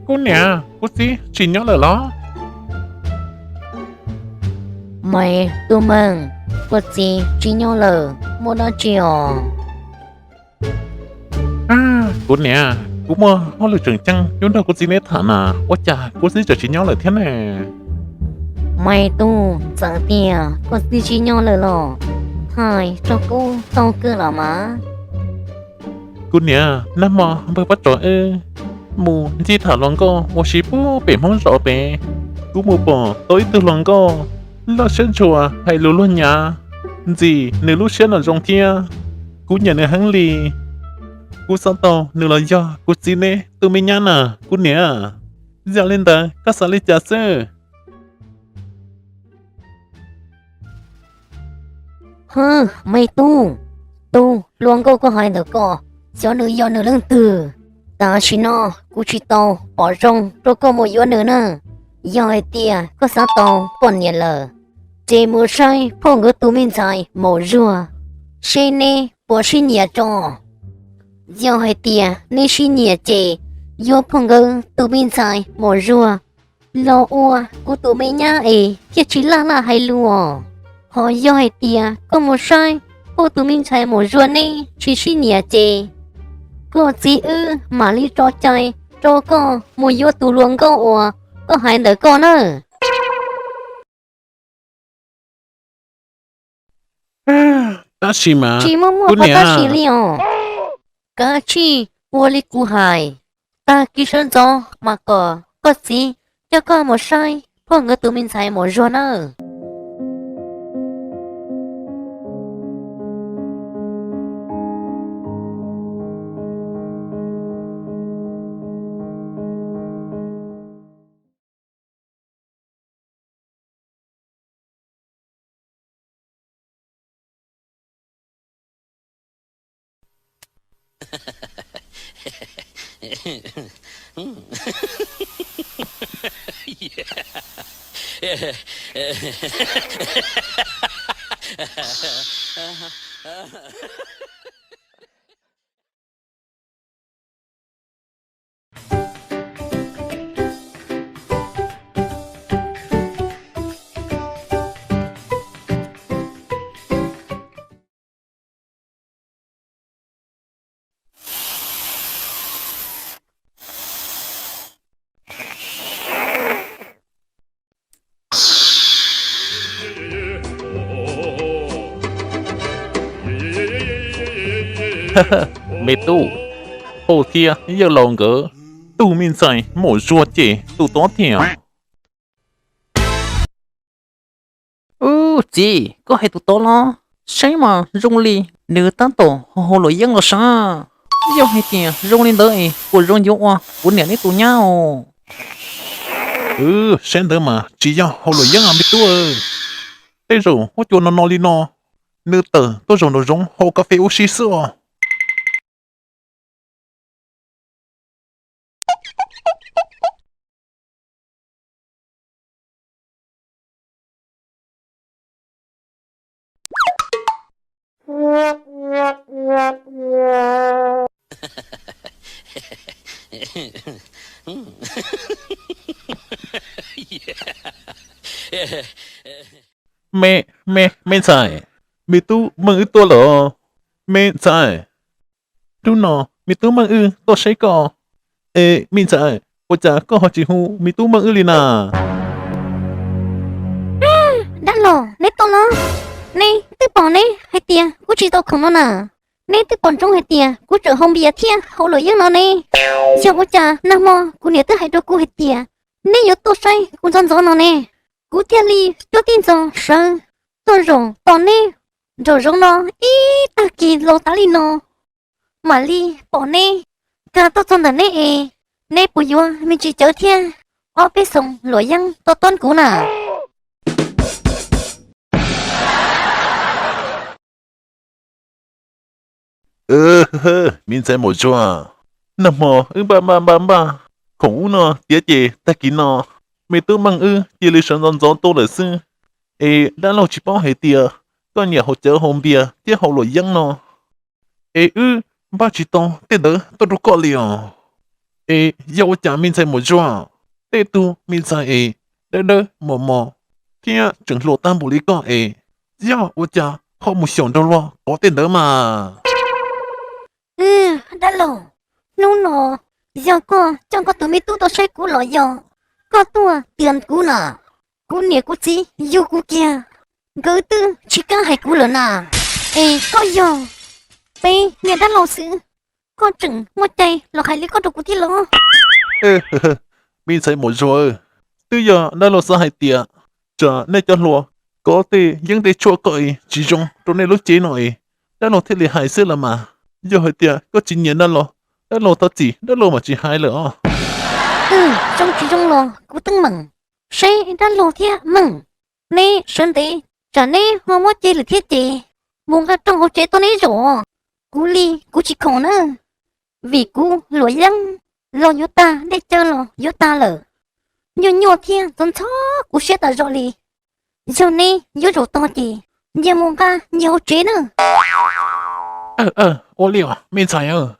Cô nè, cô gì, chỉ nhớ lời đó. Mày tụi mình có gì chỉ nhau lờ mua đó chiều. Cô nè, cô mơ, họ lựa chừng chăng, chúng ta có gì nét thả nà, ôi chà, cô gì chỉ nhớ lời thế này. Mày tu chẳng tiền có gì chỉ nhau lờ lọ. Hai cho cô tao cơ là má. Cô nè, năm mà bởi bắt trò mù, chỉ thả lòng cô, một xí bố bể mong rõ bể. Cô mù bỏ, tối từ lòng cô, lo sân chùa, hay lù luôn nhà. Gì, nếu lúc sân ở trong thia, cô nhận ở hăng lì. Cô sao tao, nếu là do, cô xin nè, tôi mới nhắn à, cô nè. Giờ lên ta, các xã lý trả sơ. Hơ, mày tu luôn cô có hỏi được cô. Gió nữ do nữ lưng từ. Ta chỉ nó, cô chỉ tao, bỏ rong, rồi có một gió nữ nè. Do ai tia, có sao tao, bọn nhẹ lờ. Chế mùa sai, phong ngữ tụ mình dài, mổ rùa. Xê nê, bỏ xí nhẹ trò. Do ai tia, nê xí nhẹ chế. Do phong ngữ tụ mình dài, mổ rùa. Lo ua, cô tụ mình nhá kia chỉ là hay lùa. Họ do ai tia, có một sai, cô tụ mình dài mổ rùa nê, chỉ xí nhẹ chế. Cô chỉ mà lý cho chạy, cho cô, một vô tụ luôn cô ua, có hai đứa con nữa. Ta xì mà, Chỉ muốn mua cô bà nè. ta xì liò. Cả chi, vô lý cú hài. Ta kì sơn gió, mà có gì, cho có một sai, phong ngữ tụ mình dài một rùa nữa. Mẹ tu, hồ thia, giờ lòng gỡ. Tụ mình dài, mổ rùa chế, tụ tó theo. Chị, có hay tụi tôi lo. Sáng mà rung ly, nữ tán tổ, hồ lỗi dân là sao? Dạo hay tiền, rung lên đợi, của rung dụ à, của nẻ tụi nhau. Sáng đỡ mà, chỉ do hồ lỗi dân à mẹ tu ơi. Thế rồi, hóa cho nó đi nó. Nữ tờ, tôi rồi nó rung hồ cà phê uống xí sữa. Mẹ dài. Mẹ tu mừng ư tôi lỡ. Mẹ dài. Tu nó, mẹ tu mừng ư, tôi sẽ có. Mẹ dài. Ôi chà, có họ chỉ hù, mẹ tu mừng ư lì nà. Đã lò, nét to lo. Nè, tư bỏ nè, hay tiền, cô chỉ tao không nó nà. Nè, tư bỏ trong hay tiền, cô trở không bìa thiên, hậu lỗi dân nó nè. Giờ cô chà, nam mò, cô nè tư hay cho cô hay tiền. Nè, yếu tô say, cô dân gió nó nè. Cô thiên ly, cho tin gió, sợ. Tôi rồng, bỏ nè. Rồi rồng nó, ta kỳ lô tá lì nó. Mà ly, bỏ nè. Cả tao trong đợt nè nè bùi vô, mình chỉ chở thiên. Ô bê sông, lỗi dân, tao tôn cú nà. Mình sẽ một chua. Nằm mò, ba. Khổ nó, tía chê, ta kỹ nó. Mẹ tôi mong tía lý sẵn gió tô lợi sư. Đã lâu chỉ bảo hệ tía. Có nhà hỗ trợ hồn bìa, tía hậu lỗi dân nó. Ba chỉ tông, tía đỡ, tôi rút có liều. ê giờ我讲明才没做，这都明才诶，得么，天整落单不离个诶，呀我讲好没想到咯，我点得嘛， đã lâu nó nó giờ có chẳng có tụi mình tu tao sai cú lo giờ có tua tiền cú nè cú nè cú chi yêu cú kia gỡ tư chỉ cả hai cú lần nè ê có giờ bây nè đã lâu sự con chừng một tay lo hai lý con đồ cú thi lo ê minh才没做，对呀，那老师还点，这那叫罗，có thể những cái chỗ cội chỉ trong trong này lúc chế nội, đã lo thế là hại sự là mà, giờ hỏi tiền có chỉ nhận đã lo tao chỉ, đã lo mà chỉ hại nữa. trong chỉ trong lo cú tưng mừng sai đã lâu thiệt mừng nè sơn tế chả nè hoa mót chơi là thiết chế muốn cái trong hộp chế tôi nè rồi cú li cú chỉ khổ nữa vì cú lỗi lắm lo nhớ ta để chơi lo nhớ ta lỡ nhớ thiên tuần thó cú sẽ ta rồi li giờ nè nhớ rồi to chị giờ muốn cái nhớ chế nữa我了，没才啊。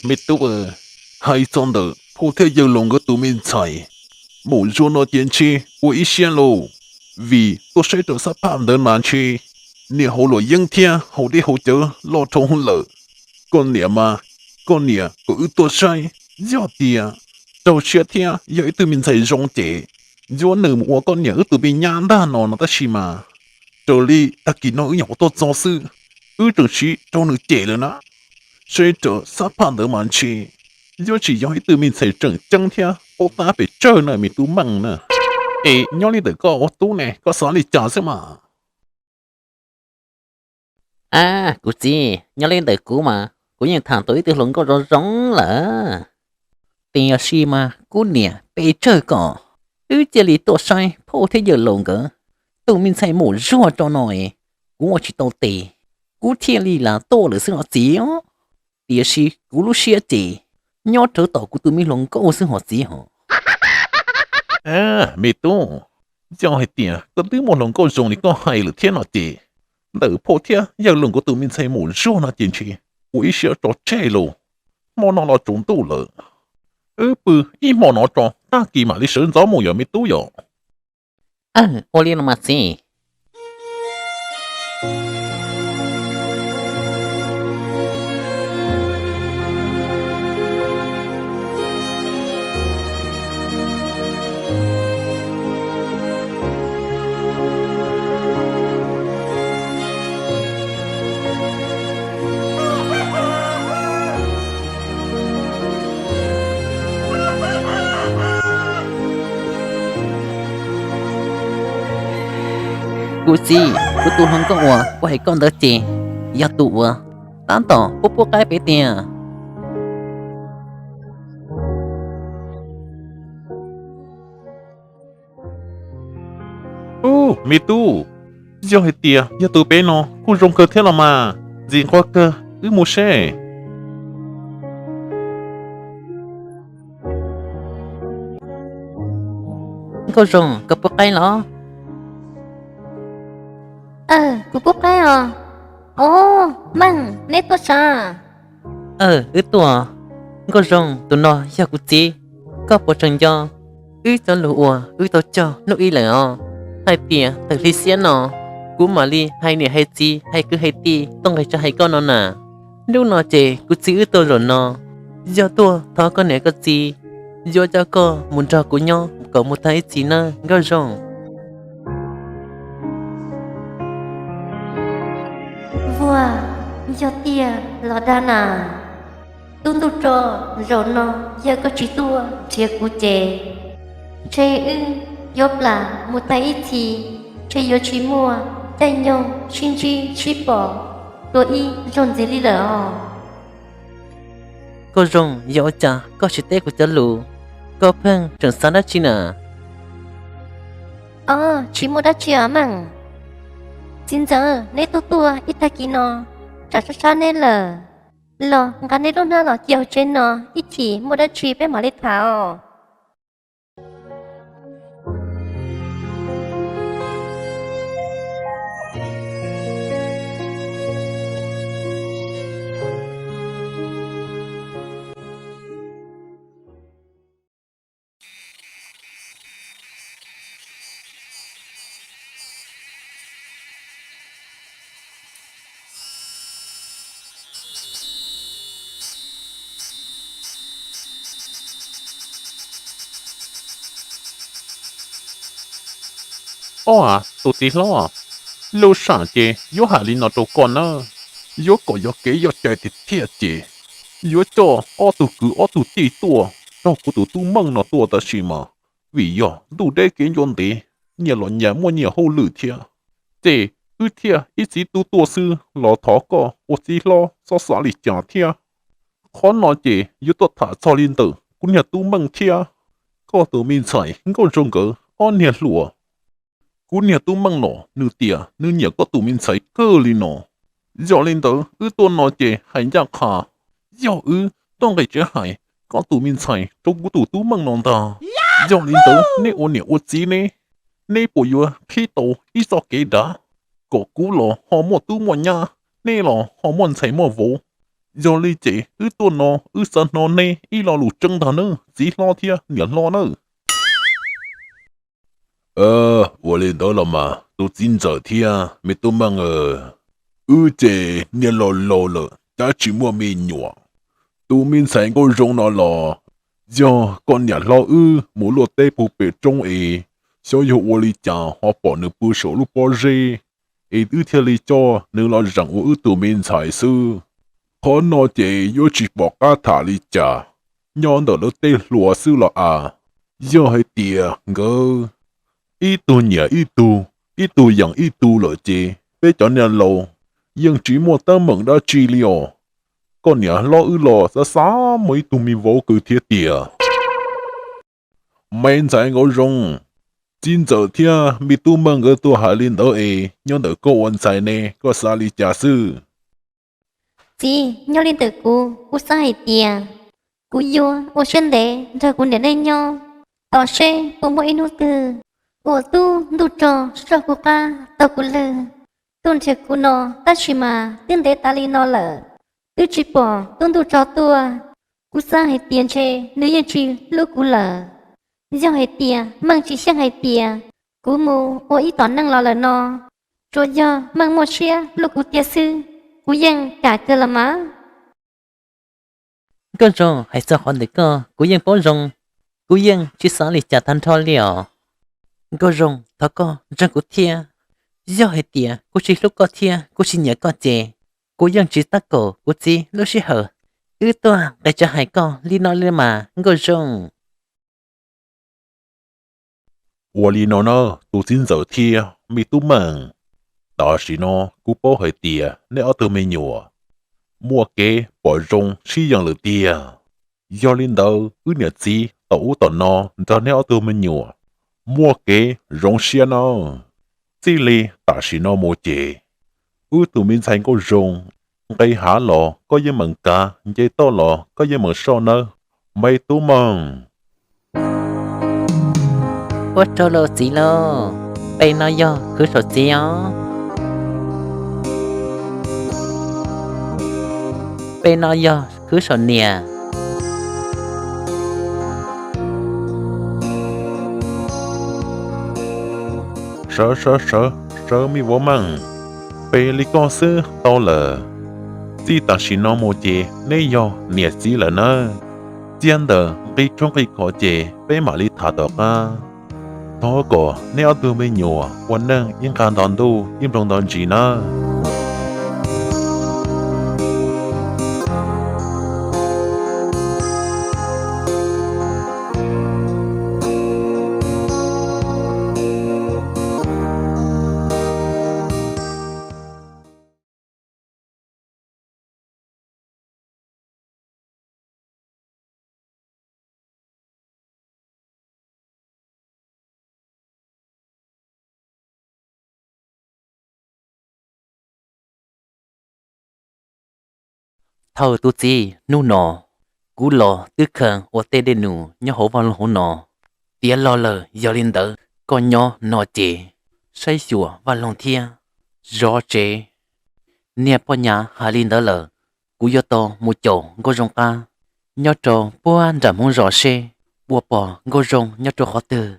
没读还真的，破天有龙个杜面菜，冇做那电器，我一线路，vì tôi sẽ trở sắp phạm đến màn chi, nè hậu lộ dân thiên, hậu đi hậu chớ, lo thông hôn lợ, con nè, có ưu tôi sai, do tiền, đầu xe thiên, giờ từ mình thấy rong chế, do nửa một con nè từ bên nhà đa nó ta xí mà, trở đi ta kỹ nó nhỏ tôi giáo sư, từ xí trong nửa chế rồi nó. Sẽ trở sắp phạm đến màn chi, do chỉ do từ mình thấy trận chân thiên, ô ta phải chơi này mình tú măng nè. Ê, nhớ đi được có ô tú nè, có xóa đi trả xem mà. À, cú chi, nhớ lên đời cú mà, cú nhìn thằng tối từ lồng có rõ rõng lỡ. Tiền xì mà, cú nè, bê chơi cỏ. Chơi lý tổ sai, phô thế giờ lồng gỡ. Tụi mình xài mũ rùa cho nồi, cú ngồi chỉ tàu tì. Cú thiên lý là tổ lửa xương họ chí ó. Tiền xì, cú lúc xìa chỉ. Nhớ trở tàu của tụi mình lồng có ô xương họ chí hả? À, mẹ tu, do hay tiền, có thứ một lòng cô dùng thì có hay là thiên nó chị. Đỡ phô thiên, giờ lòng của tụi mình xài mũ rùa nó tiền chi. Ui xìa cho chạy lù. Mò nó nó trốn tù lỡ. Bư, ý mò nó cho, ta kỳ mà đi sơn gió mù giờ mẹ tu giờ. Ô liên mà xì. Cú chi, cú tu không có ủa, cú hãy con đỡ chị. Giờ tụ ủa, tán tỏ, bố cái bé tiền. Mẹ tu, do hay tiền, giờ tụi bé nó, cô rong cơ thế là mà. Gì qua cơ, mua xe. Có rồng, có bố cái nó. cú bốc cái à ồ măng nét tốt sao Tua. Có rồng, tụi nó, giờ cú chi. Có bố trần cho. Cho lũ ủa, tao cho, nó ý lại ọ. Hai tiền, thật lý xế nó. Cú mà li, hai nè hay chi, hay cứ hay ti, tông hay cho hay con nó nè. Lúc nó chê, cú chi tao rồi nó. Giờ tua, thó con nè có chi. Giờ cho có, muốn cho của nhau, có một thái chi nè, có rồng. vua do tia lò đa nà tung tu trò rồi nó giờ có chỉ tua chia cú chè chè dốt là một tay ít thì chè yo chỉ mua tay nhau xin chi chỉ bỏ rồi y rộn dễ đi lỡ Có rồng, dạo chả, có chỉ tế của chá lù. Có phăng, chẳng sáng đá chi nà. chỉ một đã chia măng. Xin giờ nét tua ít ta kỹ nó, chả nên là lo ngã nét lúc nào nó chiều trên nó ít chỉ một đã chia bé mà lấy thảo. tụi tí lo lâu sáng chị yếu hạ linh nó đâu còn nữa yếu có yếu kế yếu chạy thì thiệt chị yếu cho tụ tí tua cho cụ tụ tu măng nó tua ta xí mà vì yếu đủ để kiến yon đi nhà lo nhà mua nhà hậu lử thiệt chị thiệt ít chỉ tu tua sư lo thọ có ô chỉ lo sao xả lì chả thiệt khó nói chị yếu tốt thả cho linh tử cũng nhà tu măng thiệt có tụ mình xài có rong cỡ on nhà lụa cú nhà tu măng nọ nư tia nư nhà có tụ mình sai cơ li nọ giờ lên đó tuần nọ chế hành ra khả giờ tông cái chế hay có tụ mình sai trong cú tu măng nọ ta giờ lên đó nè ô nhà ô chi nè nè bộ yêu khi tổ ít sao kế đã có cú lọ họ mua tu mua nhà nè lọ họ mua sai mua vô giờ lên chế tuần nọ san nọ nè ít lọ lù trăng thà nữa chỉ lo thia nhà lo nữa 我领导了嘛，都今早天没多忙这年老了，家只莫没鸟，都面才个容了了，呀，个年老没落地不被中小有我里讲，我把那不收入包热，天里叫你老让我都面才是，可那这有只把家塔里讲，让到了地罗斯了啊，要还点个。ít tu yang ít tu lợi chế bé cho nhà lâu nhưng chỉ một tấm mừng đã chi liều con nhà lo lo sa mấy tu mi vô cứ thiết tiệt mấy trái ngô rong chính giờ thia mi tu mừng ở tu hà linh đó nhưng đỡ có ôn trái nè có sa li trả sư Chị nhau lên từ cú sai tiền cú vô ô chân đế rồi cú đến đây nhau tao xe cú mỗi nút từ ô tu du cho sao cú ca tao cú lơ tôn chế cú nó ta chỉ mà tiên đế ta li nó lợ tu chỉ bỏ tôn du cho tua cú sai tiền chê nếu như chỉ lúc cú lợ do hay tiền mang chỉ sang hay tiền cú mù ô ý toán năng lo lợ nó rồi do mang một xe lúc cú tiền sư cú yên cả cơ là má có rong hay sao hỏi được có cú yên bỏ rong cú yên chỉ sáng lịch trả thanh thọ liao có rong thọ có rong cú thia do hay tiệt cú chỉ lúc có thia cú chỉ nhớ có chè cú yên chỉ tắc cổ cú chỉ lúc chỉ hở toa để cho hai con li nói lên mà có rong 我里诺呢，都今早天没都忙，但是呢，古包系地，你阿都没有，莫给保重是样了地，要领导日子到乌到呢，到你阿都没有，莫给容些呢，这里但是呢莫接，乌都没才个容，该下了ก็ยังเหมือนกันยัยต่อ了ก็ยังเหมือนซ้อนเนอะไม่ตู้มัง quất trâu lô xí lô bây nó yo cứ sổ xí ó bây nó yo cứ sổ nè sợ mi vô măng bê li con sư to lờ chỉ ta chỉ nó một chế nấy yo nhiệt chỉ là nơ chiên đờ cái trong cái khó chế bê mà li thả đọc thôi có nếu tôi mới nhuaวันนึงยังการตอนดูยังตรงตอนจีนะ thâu tu chi nu nọ cú lò tư khẩn ô tê đê nụ nhớ hổ vào hổ nọ tía lo lờ do linh đỡ con nhỏ nọ chế say sủa và lòng thiên rõ chế nè po nhà hà linh đỡ lờ cú yo to một chỗ ngô rong ca nhớ trò po ăn đã muốn rõ xe bùa bỏ ngô rong nhớ trò khó từ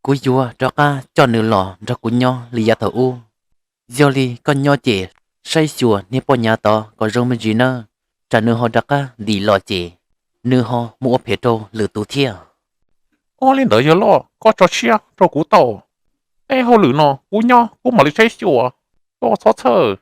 cú vua cho ca cho nữ lò cho cú nhỏ lì ya thở u do li con nhỏ chế say sủa nè po nhà to có rong bên gì nữa trả nữ họ đặc ca đi lò chế nữ họ mua phê trâu lử tu thiê ô lên đợi giờ lo có cho chia cho cú tàu ê hô lử nó cú nhỏ cú mà lấy say sủa có sao thơ